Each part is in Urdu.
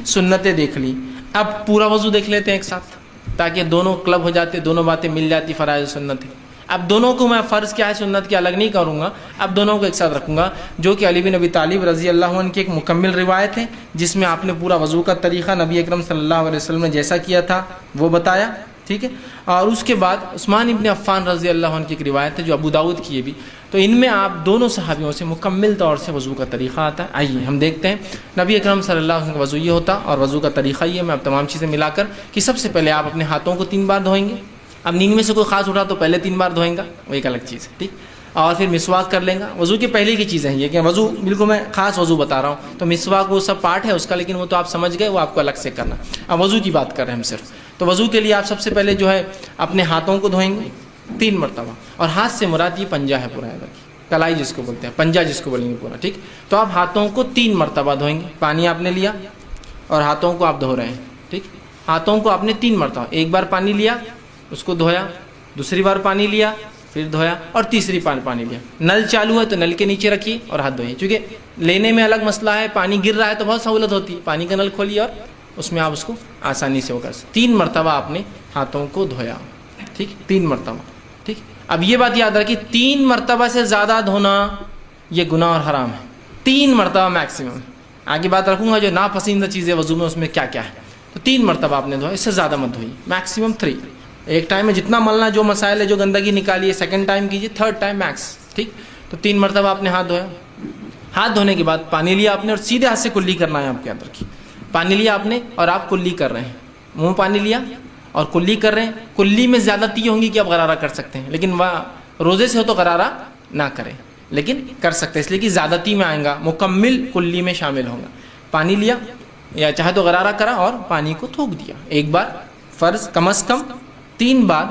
سنتیں دیکھ لی، اب پورا وضو دیکھ لیتے ہیں ایک ساتھ تاکہ دونوں کلب ہو جاتے، دونوں باتیں مل جاتی، فرائض سنت ہے۔ اب دونوں کو میں فرض کیا ہے سنت کی الگ نہیں کروں گا، اب دونوں کو ایک ساتھ رکھوں گا، جو کہ علی بن ابی طالب رضی اللہ عنہ کی ایک مکمل روایت ہے جس میں آپ نے پورا وضو کا طریقہ نبی اکرم صلی اللہ علیہ وسلم نے جیسا کیا تھا وہ بتایا، ٹھیک ہے۔ اور اس کے بعد عثمان ابن عفان رضی اللہ عنہ کی ایک روایت ہے جو ابو داؤد کی ہے بھی، تو ان میں آپ دونوں صحابیوں سے مکمل طور سے وضو کا طریقہ آتا ہے۔ آئیے ہم دیکھتے ہیں نبی اکرم صلی اللہ علیہ وسلم کا وضو یہ ہوتا اور وضو کا طریقہ یہ، میں اب تمام چیزیں ملا کر کہ سب سے پہلے آپ اپنے ہاتھوں کو 3 بار دھوئیں گے، اب نیند میں سے کوئی خاص اٹھا تو پہلے 3 بار دھوئیں گا، وہ ایک الگ چیز ہے، ٹھیک۔ اور پھر مسواک کر لیں گا، وضو کی پہلے کی چیزیں ہیں یہ کہ وضو بالکل میں خاص وضو بتا رہا ہوں، تو مسواک وہ سب پارٹ ہے اس کا، لیکن وہ تو آپ سمجھ گئے، وہ آپ کو الگ سے کرنا۔ اب وضو کی بات کر رہے ہیں ہم صرف، تو وضو کے لیے آپ سب سے پہلے جو ہے اپنے ہاتھوں کو دھوئیں گے 3 مرتبہ، اور ہاتھ سے مراد یہ پنجہ ہے پورا، کلائی جس کو بولتے ہیں، پنجہ جس کو بولیں گے پورا، ٹھیک۔ تو آپ ہاتھوں کو 3 مرتبہ دھوئیں گے، پانی آپ نے لیا اور ہاتھوں کو آپ دھو رہے ہیں، ٹھیک۔ ہاتھوں کو آپ نے 3 مرتبہ، ایک بار پانی لیا اس کو دھویا، دوسری بار پانی لیا پھر دھویا، اور تیسری بار پانی لیا۔ نل چالو ہے تو نل کے نیچے رکھیے اور ہاتھ دھوئیے، چونکہ لینے میں الگ مسئلہ ہے، پانی گر رہا ہے تو بہت سہولت ہوتی ہے، پانی کا نل کھولیے اور اس میں آپ اس کو آسانی سے ہوگا۔ 3 مرتبہ آپ نے ہاتھوں کو دھویا، ٹھیک، 3 مرتبہ، ٹھیک۔ اب یہ بات یاد رکھیے 3 مرتبہ سے زیادہ دھونا یہ گناہ اور حرام ہے، 3 مرتبہ میکسیمم۔ آگے بات رکھوں گا جو ناپسندیدہ چیزیں وضو میں اس میں کیا کیا ہے، تو 3 مرتبہ آپ نے دھویا، اس سے زیادہ مت دھوئیے، میکسیمم 3۔ ایک ٹائم میں جتنا ملنا جو مسائل ہے جو گندگی نکالیے، سیکنڈ ٹائم کیجیے، تھرڈ ٹائم میکس، ٹھیک۔ تو 3 مرتبہ آپ نے ہاتھ دھویا، ہاتھ دھونے کے بعد پانی لیا آپ نے اور سیدھے ہاتھ سے کلی کرنا ہے، آپ کے یاد رکھیے، پانی لیا آپ نے اور آپ کلی کر رہے ہیں، منہ پانی لیا اور کلی کر رہے ہیں۔ کلی میں زیادتی ہوں گی کہ آپ غرارہ کر سکتے ہیں، لیکن روزے سے ہو تو غرارہ نہ کریں، لیکن کر سکتے ہیں، اس لیے کہ زیادتی میں آئیں گا، مکمل کلی میں شامل ہوگا۔ پانی لیا یا چاہے تو غرارہ کرا اور پانی کو تھوک دیا، ایک بار فرض کم از کم 3 بار،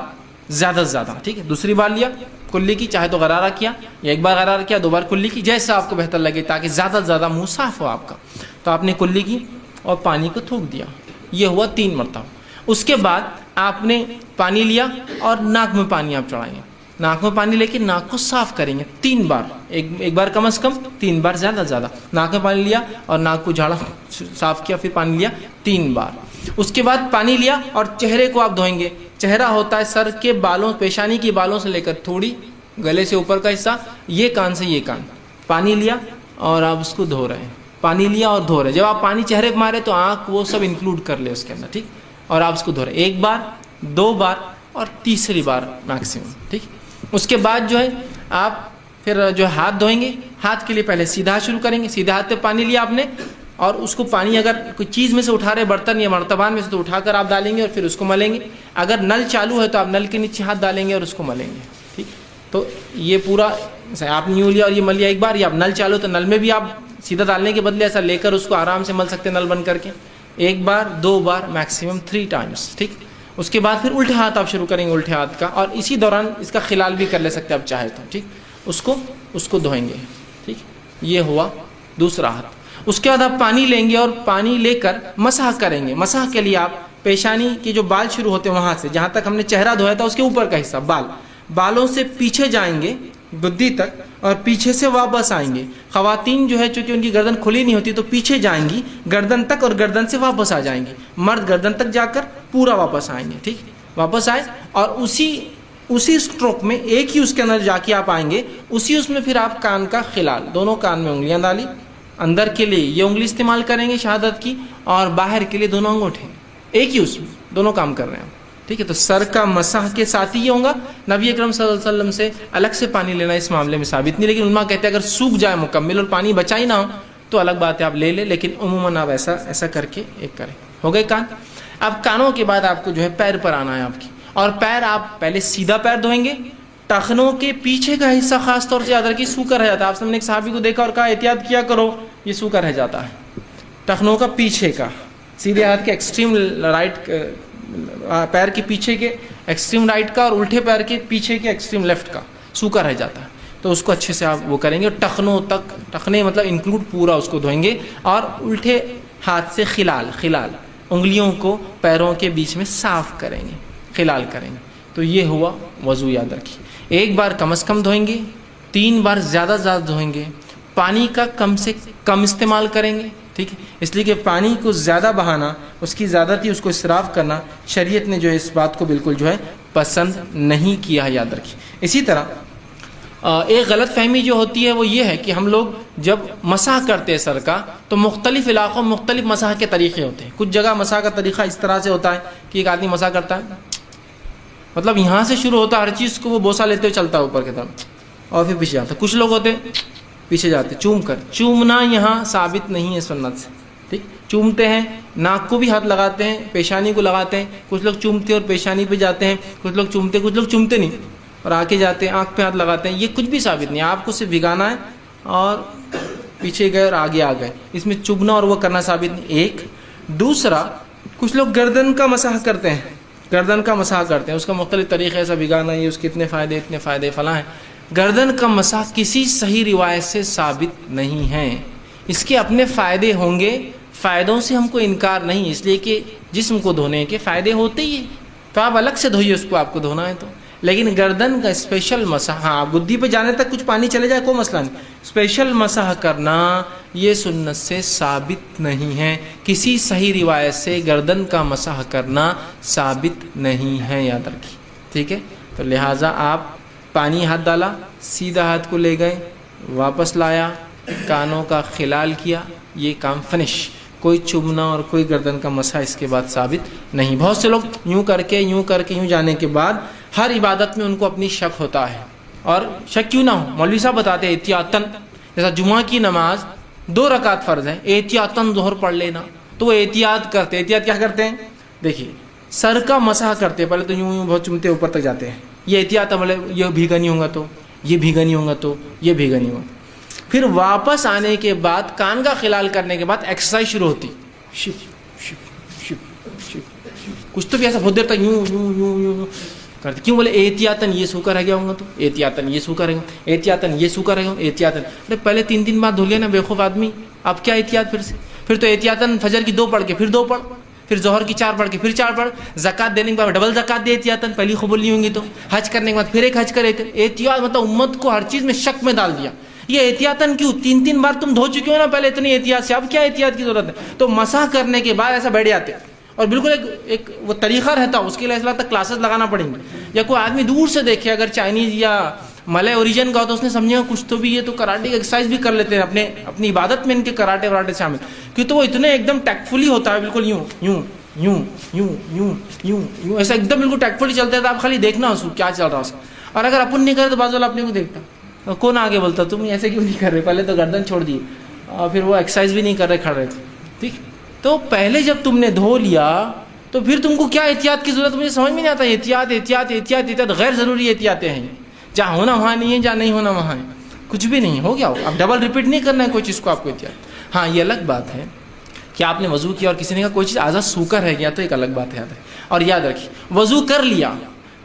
زیادہ سے زیادہ، ٹھیک ہے۔ دوسری بار لیا کلی کی، چاہے تو غرارہ کیا یا ایک بار غرارہ کیا، 2 بار کلی کی، جیسا آپ کو بہتر لگے تاکہ زیادہ سے زیادہ منہ صاف ہو آپ کا، تو آپ نے کلی کی اور پانی کو تھوک دیا، یہ ہوا 3 مرتبہ۔ اس کے بعد آپ نے پانی لیا اور ناک میں پانی آپ چڑھائیں گے، ناک میں پانی لے کے ناک کو صاف کریں گے 3 بار، ایک بار کم از کم، 3 بار زیادہ سے زیادہ۔ ناک میں پانی لیا اور ناک کو جھاڑا، صاف کیا، پھر پانی لیا 3 بار۔ اس کے بعد پانی لیا اور چہرے کو آپ دھوئیں گے۔ چہرہ ہوتا ہے سر کے بالوں، پیشانی کے بالوں سے لے کر تھوڑی گلے سے اوپر کا حصہ، یہ کان سے یہ کان، پانی لیا اور آپ اس کو دھو رہے ہیں، پانی لیا اور دھو رہے ہیں۔ جب آپ پانی چہرے پہ مارے تو آنکھ وہ سب انکلوڈ کر لے اس کے اندر، ٹھیک، اور آپ اس کو دھو رہے ہیں 1 بار، 2 بار اور تیسری بار میکسیمم، ٹھیک۔ اس کے بعد جو ہے آپ پھر جو ہاتھ دھوئیں گے، ہاتھ کے لیے پہلے سیدھا شروع کریں گے، سیدھے ہاتھ پہ پانی لیا آپ نے اور اس کو پانی اگر کوئی چیز میں سے اٹھا رہے، برتن یا مرتبان میں سے، تو اٹھا کر آپ ڈالیں گے اور پھر اس کو ملیں گے۔ اگر نل چالو ہے تو آپ نل کے نیچے ہاتھ ڈالیں گے اور اس کو ملیں گے، ٹھیک۔ تو یہ پورا آپ نے یوں لیا اور یہ مل لیا ایک بار، یا آپ نل چالو تو نل میں بھی آپ سیدھا ڈالنے کے بدلے ایسا لے کر اس کو آرام سے مل سکتے ہیں نل بند کر کے، 1 بار 2 بار میکسیمم 3 ٹائمز، ٹھیک۔ اس کے بعد پھر الٹے ہاتھ آپ شروع کریں گے، الٹے ہاتھ کا، اور اسی دوران اس کا خلال بھی کر لے سکتے ہیں آپ چاہے تو، ٹھیک۔ اس کو دھوئیں گے، ٹھیک، یہ ہوا دوسرا ہاتھ۔ اس کے بعد آپ پانی لیں گے اور پانی لے کر مسح کریں گے۔ مسح کے لیے آپ پیشانی کے جو بال شروع ہوتے ہیں وہاں سے، جہاں تک ہم نے چہرہ دھویا تھا اس کے اوپر کا حصہ، بالوں سے پیچھے جائیں گے گدی تک اور پیچھے سے واپس آئیں گے۔ خواتین جو ہے چونکہ ان کی گردن کھلی نہیں ہوتی تو پیچھے جائیں گی گردن تک اور گردن سے واپس آ جائیں گی، مرد گردن تک جا کر پورا واپس آئیں گے، ٹھیک، واپس آئے اور اسی اسٹروک میں ایک ہی اس کے اندر جا کے آپ آئیں گے، اس میں پھر آپ کان کا خلال، دونوں کان میں انگلیاں ڈالی، اندر کے لیے یہ انگلی استعمال کریں گے شہادت کی اور باہر کے لیے دونوں انگوٹھے، ایک ہی اس میں دونوں کام کر رہے ہیں، ٹھیک ہے۔ تو سر کا مسح کے ساتھ ہی یہ ہوگا۔ نبی اکرم صلی اللہ علیہ وسلم سے الگ سے پانی لینا اس معاملے میں ثابت نہیں، لیکن علماء کہتے ہیں اگر سوکھ جائے مکمل اور پانی بچا ہی نہ ہو تو الگ بات ہے، آپ لے لیں، لیکن عموماً آپ ایسا کر کے ایک کریں۔ ہو گئے کان۔ اب کانوں کے بعد آپ کو جو ہے پیر پر آنا ہے آپ کی، اور پیر آپ پہلے سیدھا پیر دھوئیں گے، ٹخنوں کے پیچھے کا حصہ خاص طور سے یاد رکھیے سوکھا رہ جاتا ہے۔ آپ نے ایک صحابی کو دیکھا اور کہا احتیاط کیا کرو، یہ سوکھا رہ جاتا ہے، ٹخنوں کا پیچھے کا، سیدھے ہاتھ کے ایکسٹریم رائٹ، پیر کے پیچھے کے ایکسٹریم رائٹ کا اور الٹے پیر کے پیچھے کے ایکسٹریم لیفٹ کا سوکھا رہ جاتا ہے، تو اس کو اچھے سے آپ وہ کریں گے، اور ٹخنوں تک، ٹخنے مطلب انکلوڈ پورا اس کو دھوئیں گے، اور الٹے ہاتھ سے خلال انگلیوں کو پیروں کے بیچ میں صاف کریں گے، خلال کریں گے۔ تو یہ ہوا وضو، یاد رکھیے 1 بار کم از کم دھوئیں گے، 3 بار زیادہ دھوئیں گے، پانی کا کم سے کم استعمال کریں گے، ٹھیک ہے. اس لیے کہ پانی کو زیادہ بہانا، اس کی زیادتی، اس کو اسراف کرنا، شریعت نے جو ہے اس بات کو بالکل جو ہے پسند نہیں کیا ہے، یاد رکھیے. اسی طرح ایک غلط فہمی جو ہوتی ہے وہ یہ ہے کہ ہم لوگ جب مسح کرتے ہیں سر کا تو مختلف علاقوں میں مختلف مسح کے طریقے ہوتے ہیں. کچھ جگہ مسح کا طریقہ اس طرح سے ہوتا ہے کہ ایک آدمی مسح کرتا ہے، مطلب یہاں سے شروع ہوتا ہے ہر چیز کو وہ بوسہ لیتے ہوئے چلتا ہے اوپر کی طرف اور پھر پیچھے جاتا ہے. کچھ لوگ ہوتے ہیں پیچھے جاتے چوم کر. چومنا یہاں ثابت نہیں ہے سنت سے، ٹھیک. چومتے ہیں، ناک کو بھی ہاتھ لگاتے ہیں، پیشانی کو لگاتے ہیں. کچھ لوگ چومتے اور پیشانی پہ جاتے ہیں، کچھ لوگ چومتے نہیں اور آنکھیں جاتے ہیں، آنکھ پہ ہاتھ لگاتے ہیں. یہ کچھ بھی ثابت نہیں. آپ کو صرف بھگانا ہے اور پیچھے گئے اور آگے آ گئے. اس میں چبنا اور وہ کرنا ثابت نہیں. ایک دوسرا، کچھ لوگ گردن کا مسح کرتے ہیں، گردن کا مسح کرتے ہیں. اس کا مختلف طریقے، ایسا بھگانا، یہ اس کے اتنے فائدے فلاں ہیں. گردن کا مسح کسی صحیح روایت سے ثابت نہیں ہے. اس کے اپنے فائدے ہوں گے، فائدوں سے ہم کو انکار نہیں، اس لیے کہ جسم کو دھونے کے فائدے ہوتے ہی ہیں تو آپ الگ سے دھوئیے اس کو، آپ کو دھونا ہے تو. لیکن گردن کا اسپیشل مسح، ہاں گدی پہ جانے تک کچھ پانی چلے جائے کوئی مسئلہ نہیں، اسپیشل مسح کرنا یہ سنت سے ثابت نہیں ہے. کسی صحیح روایت سے گردن کا مسح کرنا ثابت نہیں ہے، یاد رکھیے. ٹھیک ہے. تو لہٰذا آپ پانی ہاتھ ڈالا، سیدھا ہاتھ کو لے گئے، واپس لایا، کانوں کا خلال کیا، یہ کام فنش. کوئی چبنا اور کوئی گردن کا مسح اس کے بعد ثابت نہیں. بہت سے لوگ یوں کر کے یوں جانے کے بعد ہر عبادت میں ان کو اپنی شک ہوتا ہے. اور شک کیوں نہ ہو، مولوی صاحب بتاتے ہیں احتیاطاً، جیسا جمعہ کی نماز 2 رکعت فرض ہے، احتیاطاً ظہر پڑھ لینا، تو وہ احتیاط کرتے. احتیاط کیا کرتے ہیں؟ دیکھیے، سر کا مسح کرتے پہلے تو یوں بہت چومتے اوپر تک جاتے ہیں، یہ احتیاط عمل ہے. یہ بھیگا نہیں ہوگا تو یہ بھیگا نہیں ہوگا تو یہ بھیگا نہیں ہوگا. پھر واپس آنے کے بعد کان کا خلال کرنے کے بعد ایکسرسائز شروع ہوتی، شپ شپ شپ شپ، کچھ تو بھی ایسا بہت دیر تک یوں کرتے. کیوں؟ بولے احتیاطاً یہ سوکھا رہ گیا ہوگا تو احتیاطاً یہ سوکھا رہے گا، احتیاطاً یہ سوکھا رہے گا، احتیاطاً. ارے پہلے 3 بار دھو لیا نا بیوقوف آدمی، اب کیا احتیاط پھر سے؟ پھر تو احتیاطاً فجر کی 2 پڑھ کے پھر 2 پڑھ، پھر ظہر کی 4 پڑھ کے پھر 4 پڑھ، زکات دینے کے بعد ڈبل زکات دے احتیاطاً، پہلی قبول نہیں ہوں گی تو. حج کرنے کے بعد پھر ایک حج کرے. احتیاط مطلب امت کو ہر چیز میں شک میں ڈال دیا. یہ احتیاطاً کیوں؟ 3 بار تم دھو چکے ہو نا پہلے اتنی احتیاط سے، اب کیا احتیاط کی ضرورت ہے؟ تو مسح کرنے کے بعد ایسا بیٹھ جاتے اور بالکل ایک وہ طریقہ رہتا، اس کے لیے اس تک کلاسز لگانا پڑیں گے. یا کوئی آدمی دور سے دیکھے، اگر چائنیز یا ملے اوریجن کا ہو تو اس نے سمجھا کچھ تو بھی، یہ تو کراٹے کی ایکسرسائز بھی کر لیتے ہیں اپنی عبادت میں، ان کے کراٹے وراٹے شامل. کیوں؟ تو وہ اتنے ایک دم ٹیکفلی ہوتا ہے، بالکل یوں یوں یوں یوں یوں یوں یوں ایسا ایک دم بالکل ٹیکفلی چلتا ہے. آپ خالی دیکھنا اس کو کیا چل رہا ہے اس کا. اور اگر اپن نہیں کرے تو بعض والا اپنے کو دیکھتا، کون آگے بولتا تم ایسے کیوں نہیں کر رہے، پہلے تو گردن چھوڑ دیے اور پھر وہ ایکسرسائز بھی نہیں کر رہے، کھڑ رہے تھے. ٹھیک. تو پہلے جب تم نے دھو لیا تو پھر تم کو کیا احتیاط کی ضرورت؟ مجھے سمجھ میں نہیں آتا. احتیاط احتیاط احتیاط احتیاط، غیر ضروری احتیاطیں ہیں، جہاں ہونا وہاں نہیں ہے، جہاں نہیں ہونا وہاں ہے. کچھ بھی نہیں ہو گیا ہو، اب ڈبل ریپیٹ نہیں کرنا ہے کوئی چیز کو آپ کو احتیاط. ہاں یہ الگ بات ہے کہ آپ نے وضو کیا اور کسی نے کہا کوئی چیز آدھا سوکھا رہ گیا تو ایک الگ بات ہے. اور یاد رکھیے، وضو کر لیا،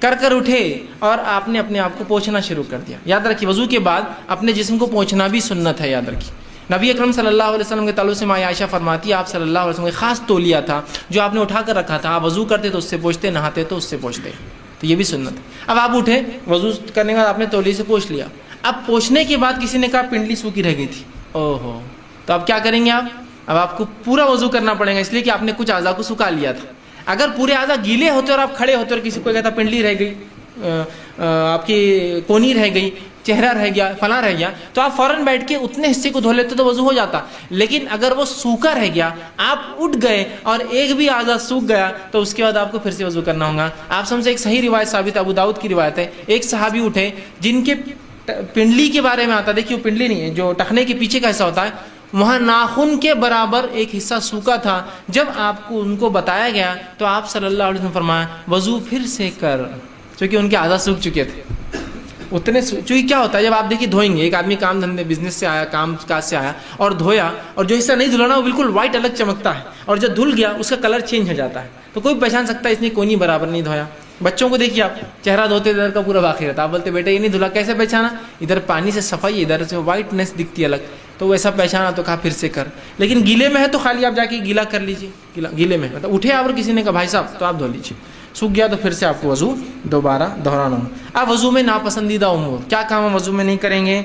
کر اٹھے اور آپ نے اپنے آپ کو پوچھنا شروع کر دیا. یاد رکھیے وضو کے بعد اپنے جسم کو پوچھنا بھی سنت ہے. یاد رکھیے نبی اکرم صلی اللہ علیہ وسلم کے تعلق سے ماں عائشہ فرماتی ہے آپ صلی اللہ علیہ وسلم کا خاص تولیہ تھا جو آپ نے اٹھا کر رکھا تھا. آپ وضو کرتے تو اس سے پوچھتے، نہاتے تو اس سے پوچھتے. تو یہ بھی سنت ہے. اب آپ اٹھے، وضو کرنے کے بعد آپ نے تولیے سے پوچھ لیا. اب پوچھنے کے بعد کسی نے کہا پنڈلی سوکھی رہ گئی تھی، اوہو، تو اب کیا کریں گے آپ؟ اب آپ کو پورا وضو کرنا پڑے گا، اس لیے کہ آپ نے کچھ اعضاء کو سکھا لیا تھا. اگر پورے اعضاء گیلے ہوتے اور آپ کھڑے ہوتے اور کسی کو کہتا پنڈلی رہ گئی، آپ کی کونی رہ گئی، چہرہ رہ گیا، فلاں رہ گیا، تو آپ فوراً بیٹھ کے اتنے حصے کو دھو لیتے تو وضو ہو جاتا. لیکن اگر وہ سوکھا رہ گیا، آپ اٹھ گئے اور ایک بھی اعضاء سوکھ گیا تو اس کے بعد آپ کو پھر سے وضو کرنا ہوگا. آپ سمجھے ایک صحیح روایت ثابت ابو داؤد کی روایت ہے، ایک صحابی اٹھے جن کے پنڈلی کے بارے میں آتا، دیکھیے وہ پنڈلی نہیں ہے، جو ٹخنے کے پیچھے کا حصہ ہوتا ہے، وہاں ناخن کے برابر ایک حصہ سوکھا تھا. جب آپ کو ان کو بتایا گیا تو آپ صلی اللہ علیہ وسلم فرمایا وضو پھر سے کر، چونکہ ان کے اعضاء سوکھ چکے تھے اتنے. چونکہ کیا ہوتا ہے جب آپ دیکھیے دھوئیں گے، ایک آدمی کام دھندے بزنس سے آیا، کام کاج سے آیا اور دھویا، اور جو حصہ نہیں دھلانا وہ بالکل وائٹ الگ چمکتا ہے، اور جب دھل گیا اس کا کلر چینج ہو جاتا ہے، تو کوئی پہچان سکتا ہے اس نے کونی برابر نہیں دھویا. بچوں کو دیکھیے آپ چہرہ دھوتے ادھر کا پورا باقی رہتا، آپ بولتے بیٹا یہ نہیں دھلا، کیسے پہچانا؟ ادھر پانی سے صفائی، ادھر سے وائٹنس دکھتی ہے الگ، تو ویسا پہچانا تو کہا پھر سے کر. لیکن گیلے میں ہے تو خالی آپ جا کے گیلا کر لیجیے. گیلے میں مطلب اٹھے آپ اور کسی نے کہا بھائی صاحب تو آپ دھو لیجیے، سوکھ گیا تو پھر سے آپ کو وضو دوبارہ دہرانا ہو. اب وضو میں ناپسندیدہ امور، کیا کام ہم وضو میں نہیں کریں گے؟